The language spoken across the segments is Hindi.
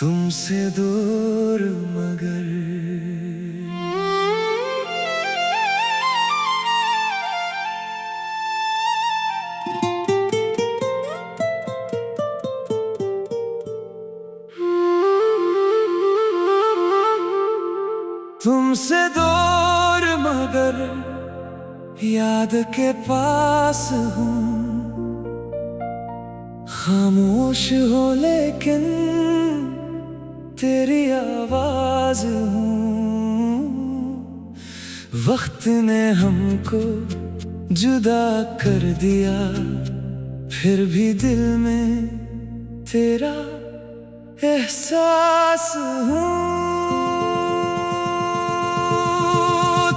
तुमसे दूर मगर तुमसे दूर मगर याद के पास हूँ। खामोश हो लेकिन तेरी आवाज हूँ। वक्त ने हमको जुदा कर दिया, फिर भी दिल में तेरा एहसास हूँ।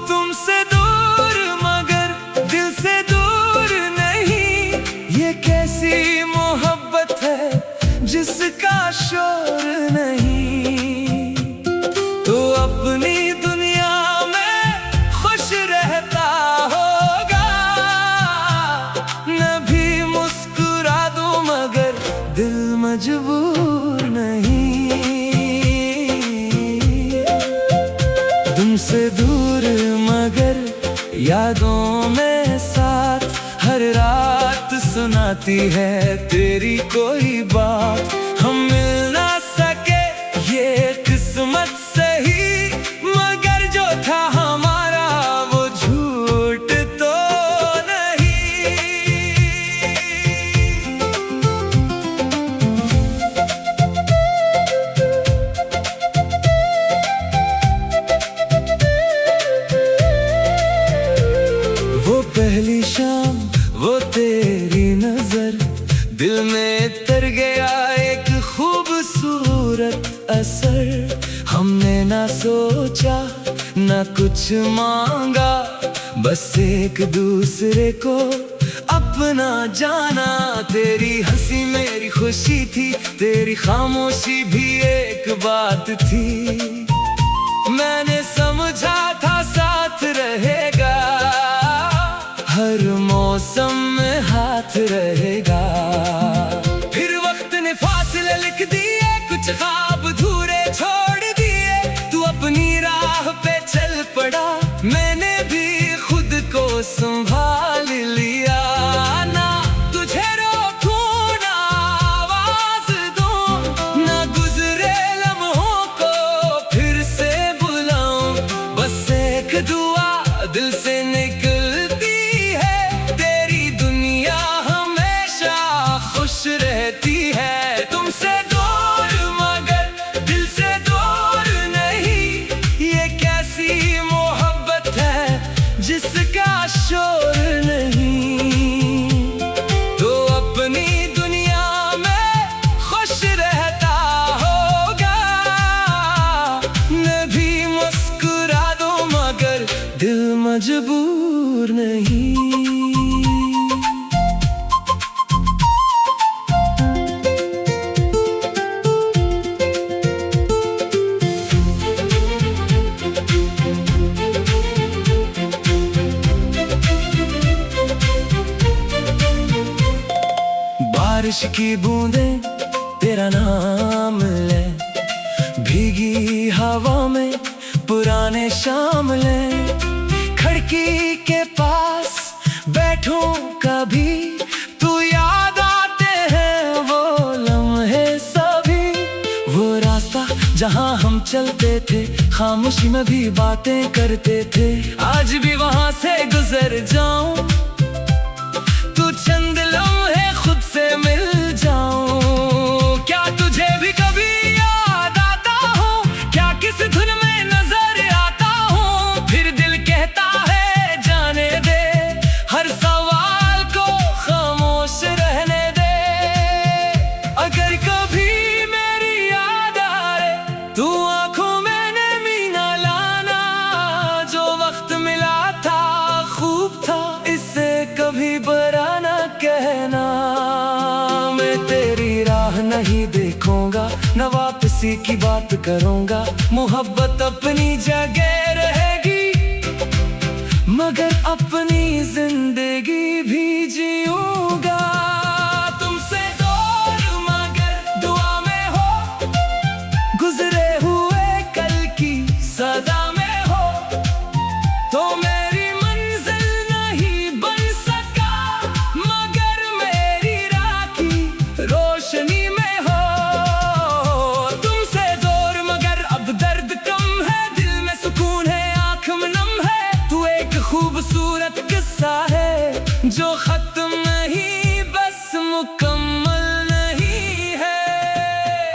तुमसे दूर मगर दिल से दूर नहीं, ये कैसी मोहब्बत है जिसका शोर नहीं। तो अपनी दुनिया में खुश रहता होगा, मैं भी मुस्कुरा दूं मगर दिल मजबूर नहीं। तुमसे दूर मगर यादों में साथ हर रात सुनाती है तेरी कोई बात। हम मिल ना सके ये किस्मत सही, मगर जो था हमारा वो झूठ तो नहीं। वो पहली शाम, वो तेरी नजर, दिल में तर गया एक खूबसूरत असर। हमने ना सोचा ना कुछ मांगा, बस एक दूसरे को अपना जाना। तेरी हंसी मेरी खुशी थी, तेरी खामोशी भी एक बात थी। मैंने समझा था साथ रहेगा, हर मौसम में हाथ रहेगा। फिर वक्त ने फासले लिख दिए, कुछ ख्वाब अधूरे छोड़ दिए। तू अपनी राह पे चल पड़ा, मैंने भी खुद को संभाल लिया। ना तुझे रोकूं ना आवाज दूं, ना गुजरे लम्हों को फिर से बुलाऊं। बस एक दुआ दिल से निकलती है, तेरी दुनिया हमेशा खुश रहती है। तुमसे दूर मगर दिल से दूर नहीं, ये कैसी मोहब्बत है जिसका शोर नहीं। तो अपनी दुनिया में खुश रहता होगा, मैं भी मुस्कुरा दूं मगर दिल मजबूर नहीं। बारिश की बूंदें तेरा नाम ले, भीगी हवा में पुराने शाम ले। खिड़की के पास बैठूं कभी, तू याद आते हैं वो लम्हे सभी। वो रास्ता जहां हम चलते थे, खामोशी में भी बातें करते थे। आज भी वहां से गुजर जाऊं, तू चंद लम्हे खुद से मिल जाऊं। क्या तुझे भी कभी याद आता हूँ, क्या किस धुन में नजर आता हूँ। फिर दिल कहता है जाने दे, हर सवाल को खामोश रहने दे। अगर कभी मेरी याद आए, तू आंखों में नमी ना लाना। जो वक्त मिला था खूब था, इससे कभी बुरा ना कहना। मैं तेरी राह नहीं देखूंगा, न वापसी की बात करूंगा। मोहब्बत अपनी जगह रहेगी, मगर अपनी जिंदगी भी जीऊंगा। तुमसे दूर मगर दुआ में हो,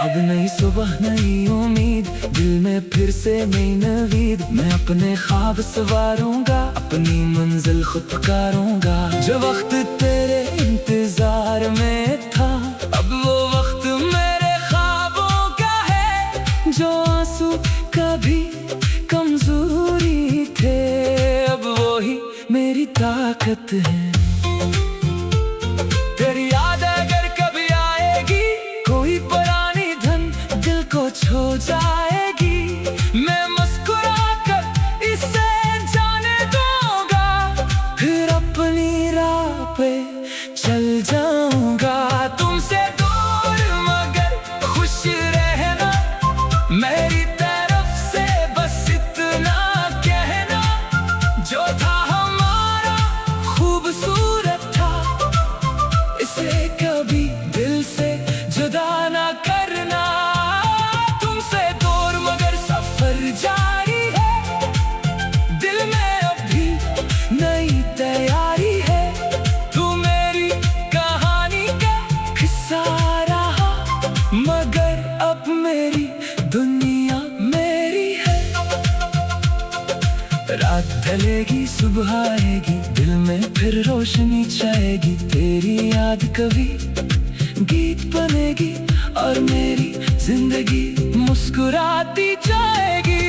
अब नई सुबह नई उम्मीद, दिल में फिर से नई नवीद। मैं अपने ख्वाब सवारूंगा, अपनी मंजिल खुद पुकारूंगा। जो वक्त तेरे इंतजार में था, अब वो वक्त मेरे ख्वाबों का है। जो आंसू कभी कमजोरी थे, अब वो ही मेरी ताकत है। तेरी याद अगर कभी आएगी, कोई पुरानी धन दिल को छू जाएगी। मैं मुस्कुरा कर इसे जाने दूंगा, फिर अपनी राह पे चल जाऊंगा। तुमसे दूर मगर खुश रहना, मेरी तरफ से बस इतना कहना। जो था हमारा खूबसूरत था, इसे कभी दिल से जुदा ना करना। तुमसे दूर मगर सफर जारी है, दिल में अब भी नई तैयारी है। तू मेरी कहानी का हिस्सा रहा, मगर अब मेरी दुनिया मेरी है। रात ढलेगी सुबह आएगी, दिल में फिर रोशनी छाएगी। तेरी याद कभी गीत बनेगी, और मेरी जिंदगी मुस्कुराती जाएगी।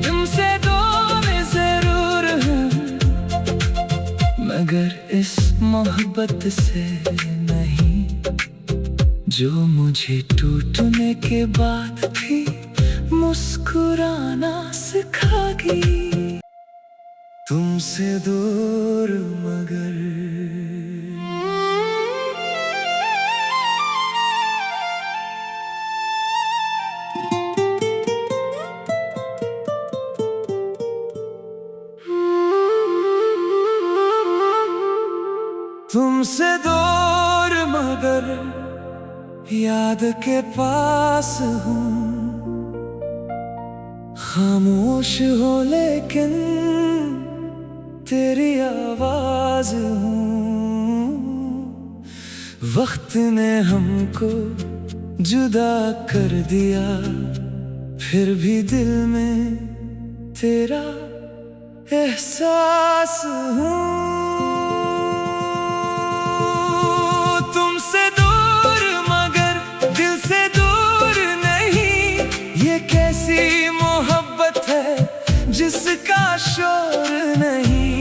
तुमसे दूर जरूर हूँ, मगर इस मोहब्बत से नहीं, जो मुझे टूटने के बाद भी मुस्कुराना सिखागी। तुमसे दूर मगर तुमसे दूर मगर याद के पास हूँ। खामोश हो लेकिन तेरी आवाज हूँ। वक्त ने हमको जुदा कर दिया, फिर भी दिल में तेरा एहसास हूँ। तुमसे दूर मगर दिल से दूर नहीं, ये कैसी मोहब्बत है जिसका शोर नहीं।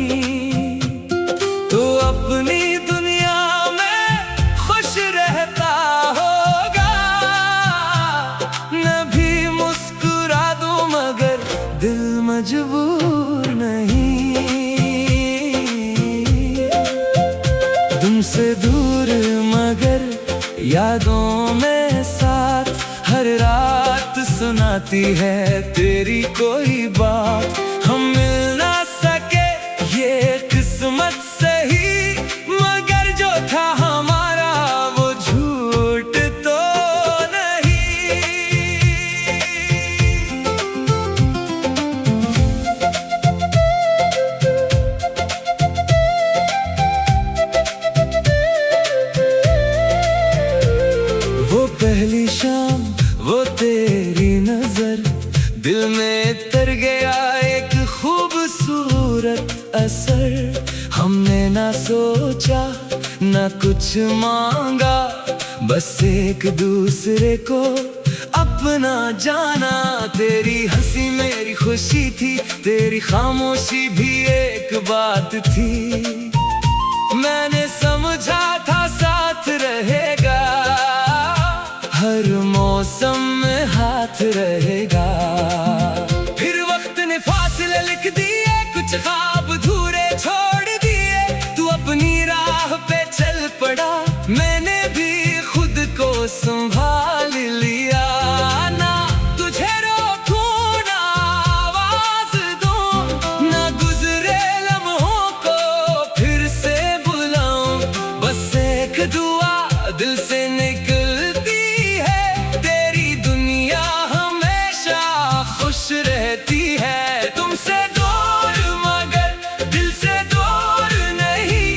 तो अपनी दुनिया में खुश रहता होगा, मैं भी मुस्कुरा दूं मगर दिल मजबूर नहीं। तुमसे दूर मगर यादों में साथ, हर रात सुनाती है तेरी कोई बात। हम मिल ना सके ये किस्मत सही, मगर जो था हमारा वो झूठ तो नहीं। वो पहली शाम, वो तेरी नजर, दिल में तर गया एक खूबसूरत असर। हमने ना सोचा ना कुछ मांगा, बस एक दूसरे को अपना जाना। तेरी हंसी मेरी खुशी थी, तेरी खामोशी भी एक बात थी। मैंने समझा था साथ रहेगा, हर मौसम में हाथ रहेगा। फिर वक्त ने फासले लिख दिए, कुछ ख्वाब अधूरे छोड़ दिए। तू अपनी राह पे चल पड़ा, मैंने भी खुद को संभाल लिया। ना तुझे रोकूं ना आवाज दूं, ना गुजरे लम्हों को फिर से बुलाऊं। बस एक दुआ दिल से निकलती है, तेरी दुनिया हमेशा खुश रहती है। तुमसे दूर मगर दिल से दूर नहीं,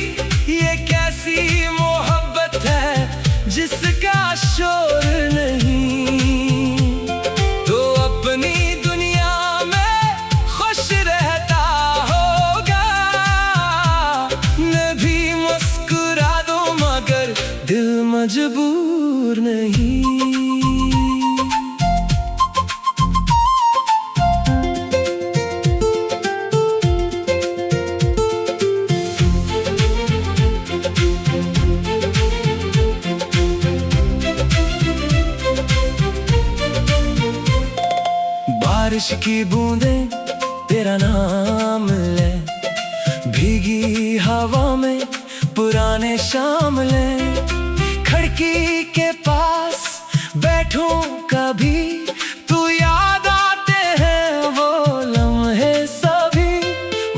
ये कैसी मोहब्बत है जिसका शोर बारिश की बूंदें तेरा नाम ले, भीगी हवा में पुराने शाम ले। खिड़की के पास बैठूं कभी, तू याद आते हैं वो लम्हे सभी।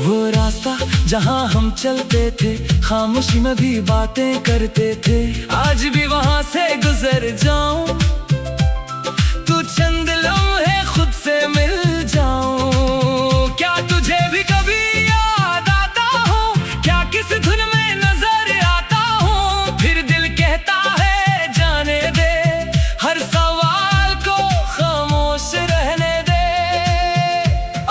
वो रास्ता जहाँ हम चलते थे, खामोशी में भी बातें करते थे, आज भी वहाँ से गुजर जाऊं तू चंद लम्हे खुद से मिल जाऊं। क्या तुझे भी कभी याद आता हूँ, क्या किस धुन में नजर आता हूँ? फिर दिल कहता है जाने दे, हर सवाल को खामोश रहने दे।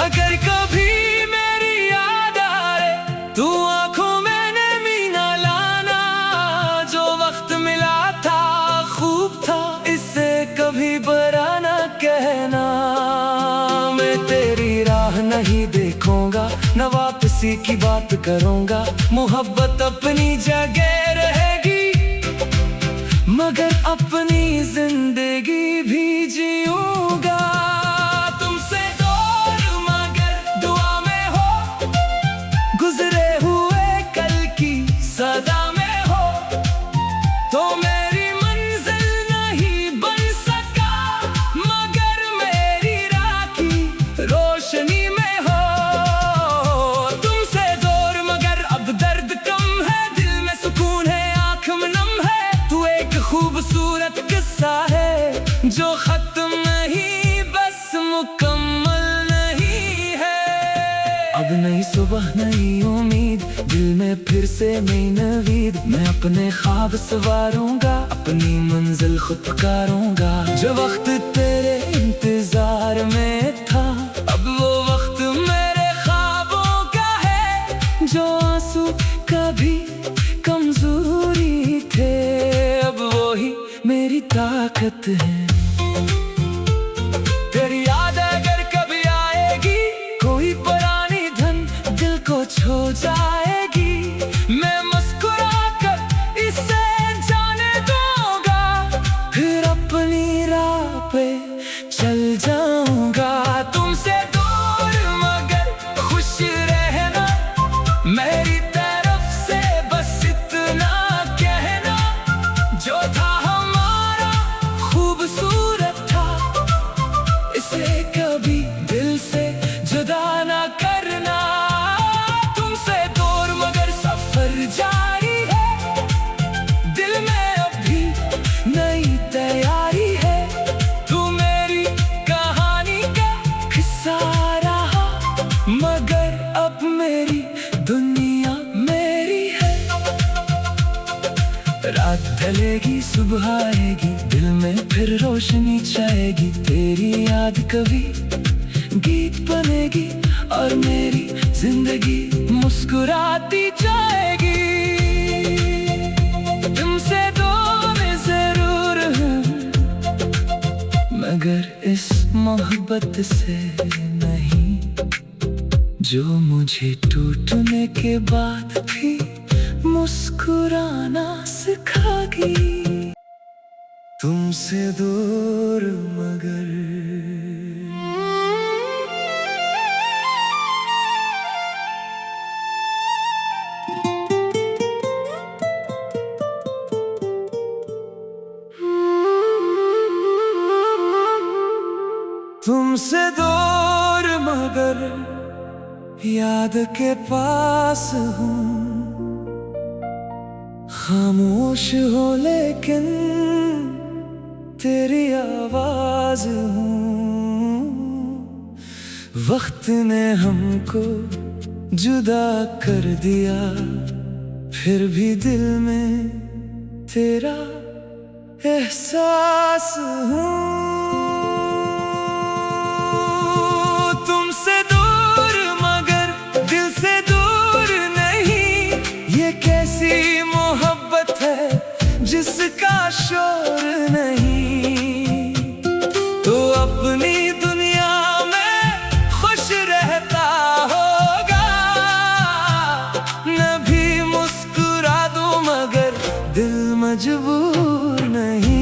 अगर कभी मेरी याद आए तू आंखों में नमी ना लाना, जो वक्त मिला था खूब था, इससे कभी बुरा ना कहना। मैं तेरी राह नहीं देखूंगा, न वापसी की बात करूंगा। मोहब्बत अपनी जगह रहेगी, मगर अपनी जिंदगी भी जीऊंगा। तुमसे दूर मगर दुआ में हो, गुजरे हुए कल की सदा में हो, तो मेरी मंजिल नहीं बन सका, मगर मेरी राखी रोशनी में हो। तुमसे दूर मगर अब दर्द कम है, दिल में सुकून है, आँख में नम है। तू एक खूबसूरत किस्सा है, जो खत्म नहीं बस मुकम्मल नहीं है। अब नई सुबह नई उम्मीद, दिल में फिर से नई नवीद। मैं अपने ख्वाब सवारूंगा, अपनी मंजिल खुद पुकारूंगा। जो वक्त तेरे इंतजार में था, अब वो वक्त मेरे ख्वाबों का है। जो आंसू कभी कमजोरी थे, अब वो ही मेरी ताकत है। तेरी याद अगर कभी आएगी, कोई पुरानी धन दिल को छू जाएगी। मैं मुस्कुरा कर इसे जाने दूंगा, फिर अपनी राह पे चल जाऊंगा। तुमसे दूर मगर खुश रहना, मेरी तरफ से बस इतना कहना। जो था हमारा खूबसूरत था, इसे कभी दिल से जुदा ना करना। तुमसे दूर मगर सफर जारी है, दिल में अभी नई तैयारी है। तू मेरी कहानी का हिस्सा रहा, मगर अब मेरी दुनिया मेरी है। रात ढलेगी सुबह आएगी, दिल में फिर रोशनी छाएगी। तेरी याद कभी गीत बनेगी, और मेरी जिंदगी मुस्कुराती जाएगी। तुमसे दूर जरूर हूँ, मगर इस मोहब्बत से नहीं, जो मुझे टूटने के बाद भी मुस्कुराना सिखागी। तुमसे दूर मगर तुमसे दूर मगर याद के पास हूँ। खामोश हो लेकिन तेरी आवाज हूँ। वक्त ने हमको जुदा कर दिया, फिर भी दिल में तेरा एहसास हूँ। तुमसे दूर मगर दिल से दूर नहीं, ये कैसी मोहब्बत है जिसका शोर नहीं। तो अपनी दुनिया में खुश रहता होगा, न भी मुस्कुरा दूं मगर दिल मजबूर नहीं।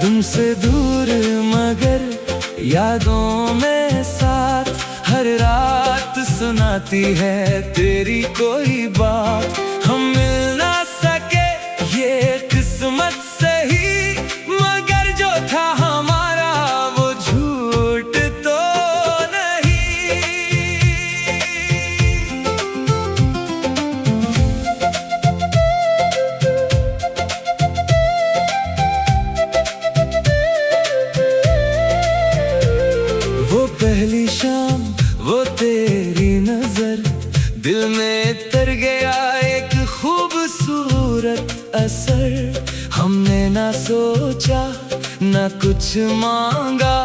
तुमसे दूर यादों में साथ हर रात सुनाती है तेरी कोई बात। हम मिल ना सके ये किस्मत सही, मगर जो था हमारा वो झूठ तो नहीं। वो पहली शाम, वो तेरी नजर, दिल में तर गया एक खूबसूरत असर। हमने ना सोचा ना कुछ मांगा,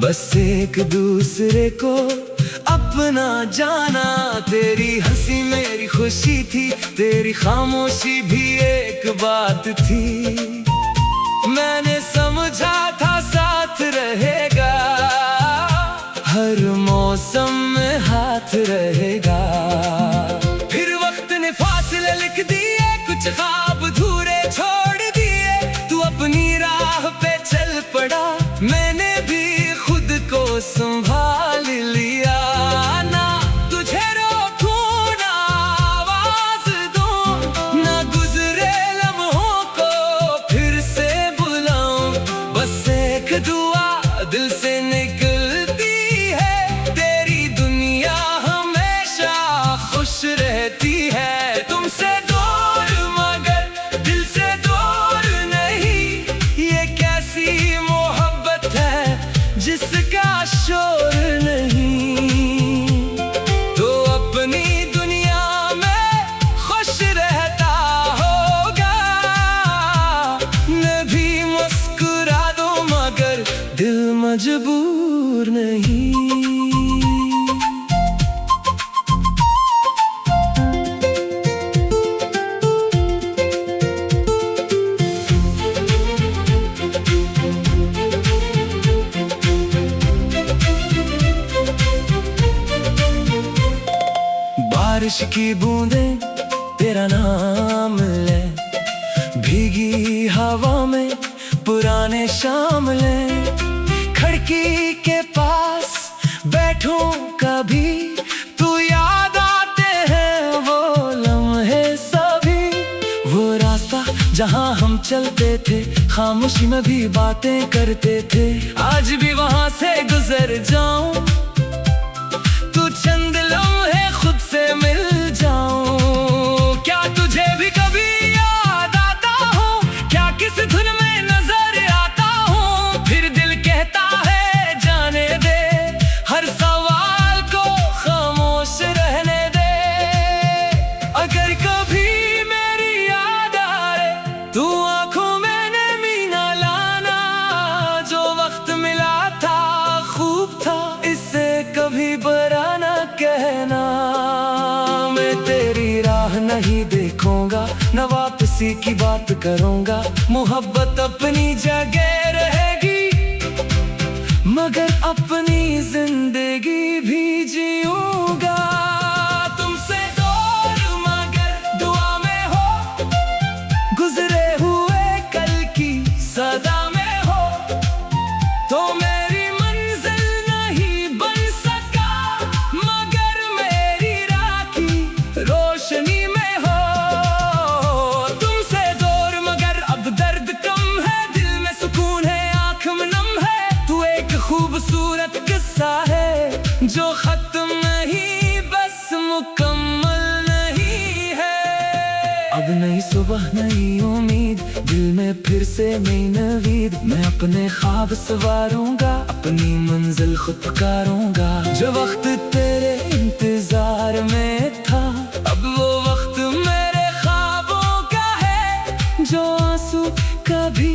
बस एक दूसरे को अपना जाना। तेरी हंसी मेरी खुशी थी, तेरी खामोशी भी एक बात थी। मैंने समझा था साथ रहेगा, हर मौसम में हाथ रहेगा। फिर वक्त ने फासले लिख दिए, कुछ ख्वाब अधूरे छोड़ दिए। तू अपनी राह पे चल पड़ा, मैंने भी खुद को संभाल लिया। ना तुझे रोकूं ना आवाज दूं, ना गुजरे लम्हों को फिर से बुलाऊं। बस एक दुआ दिल से निकलती है, तेरी दुनिया हमेशा खुश रहती है। तुमसे दूर मगर दिल से दूर नहीं, ये कैसी मोहब्बत है जिसका शोर नहीं। तो अपनी दुनिया में खुश रहता होगा, मैं भी मुस्कुरा दूं मगर दिल मजबूर नहीं। बारिश की बूंदें तेरा नाम ले, भीगी हवा में पुराने शामले। खिड़की के पास बैठूं कभी, तू याद आते हैं वो लम्हे सभी। वो रास्ता जहां हम चलते थे, खामोशी में भी बातें करते थे। आज भी वहां से गुजर जाऊं, तू चंद लम्हे खुद से मिल जाऊं। क्या तुझे भी कभी याद आता हूँ, क्या किस धुन में नजर आता हूँ। फिर दिल कहता है जाने दे, हर सवाल को खामोश रहने दे। अगर कभी मेरी याद आए, तू आंखों में नमी ना लाना। जो वक्त मिला था खूब था, इससे कभी बुरा ना कहना। मैं तेरी राह नहीं देखूंगा, न वापसी की बात करूंगा। मोहब्बत अपनी जगह रहेगी, मगर अपनी जिंदगी भी जीऊंगा। तुमसे दूर मगर दुआ में हो, गुजरे हुए कल की सदा में हो। तो मेरी मंजिल नहीं बन सका, मगर मेरी राखी रोशनी में हो। तुमसे दूर मगर अब दर्द कम है, दिल में सुकून है, आँख में नम है। तू एक खूबसूरत किस्सा है जो खत्म नहीं, बस मुकम्मल नहीं है। अब नई सुबह नई उम्मीद, दिल में फिर से नई नवीद। मैं अपने ख्वाब सवारूंगा, अपनी मंजिल खुद पुकारूंगा। जो वक्त तेरे इंतजार में था, अब वो वक्त मेरे ख्वाबों का है। जो आंसू कभी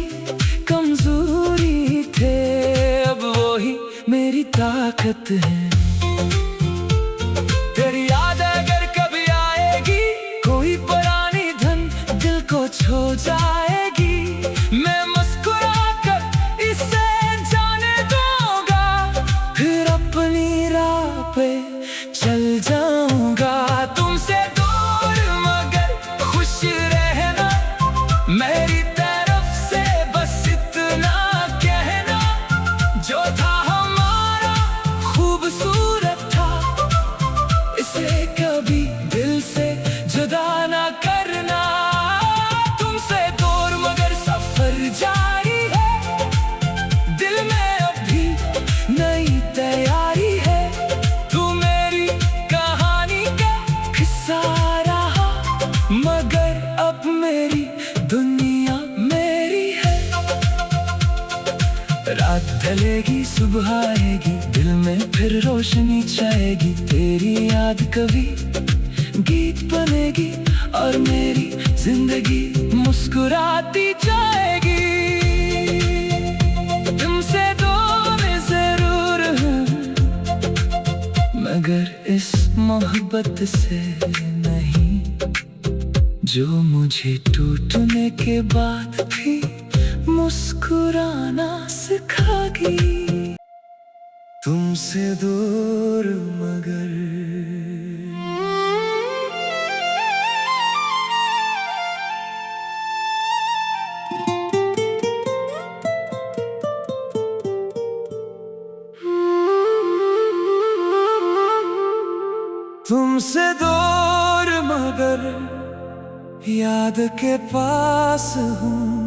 कमजोरी थे, अब वो ही मेरी ताकत है। तेरी याद अगर कभी आएगी, कोई पुरानी धन दिल को छू जाएगी। मैं मुस्कुरा कर इसे जाने दूंगा, फिर अपनी राह पे चल जाऊंगा। तुमसे दूर मगर खुश रहना, मेरी तरफ से बस इतना कहना। जो था हमारा ढलेगी सुबह आएगी, दिल में फिर रोशनी छाएगी। तेरी याद कभी गीत बनेगी और मेरी जिंदगी मुस्कुराती जाएगी। तुमसे दूर जरूर हूँ मगर इस मोहब्बत से नहीं, जो मुझे टूटने के बाद भी मुस्कुराना सिखागी। तुमसे दूर मगर तुमसे दूर मगर याद के पास हूँ।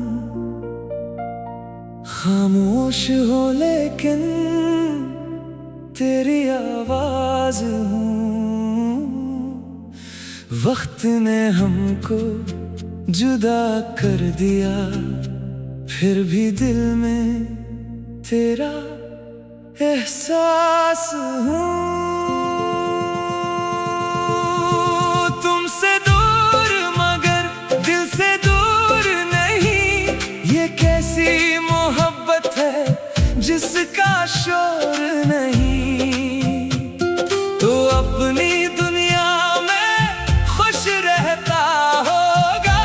खामोश हो लेकिन तेरी आवाज हूँ। वक्त ने हमको जुदा कर दिया, फिर भी दिल में तेरा एहसास हूँ। तुमसे दूर मगर दिल से दूर नहीं, ये कैसी मोहब्बत है जिसका शोर नहीं। तो अपनी दुनिया में खुश रहता होगा,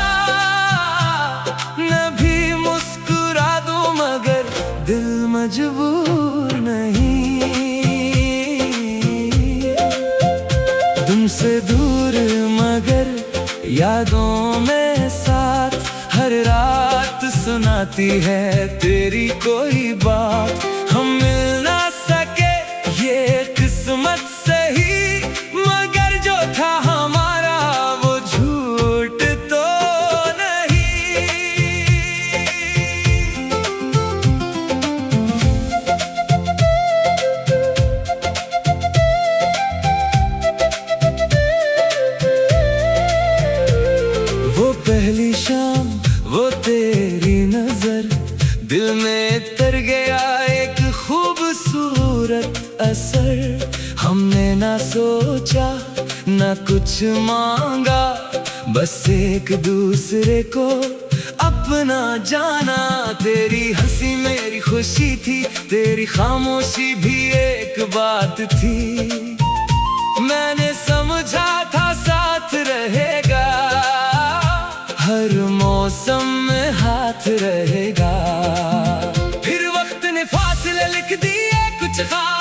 मैं भी मुस्कुरा दूं मगर दिल मजबूर नहीं। तुमसे दूर मगर यादों में साथ हर रात सुनाती है तेरी कोई बात। हम मिल ना सके ये किस्मत सही, मगर जो था हमारा वो झूठ तो नहीं। वो पहली शाम, वो तेरी नजर, दिल में तर गया एक खूबसूरत असर। हमने ना सोचा ना कुछ मांगा, बस एक दूसरे को अपना जाना। तेरी हंसी मेरी खुशी थी, तेरी खामोशी भी एक बात थी। मैंने समझा था साथ रहेगा, हर मौसम में हाथ रहेगा। फिर वक्त ने फासले लिख दिए कुछ खास।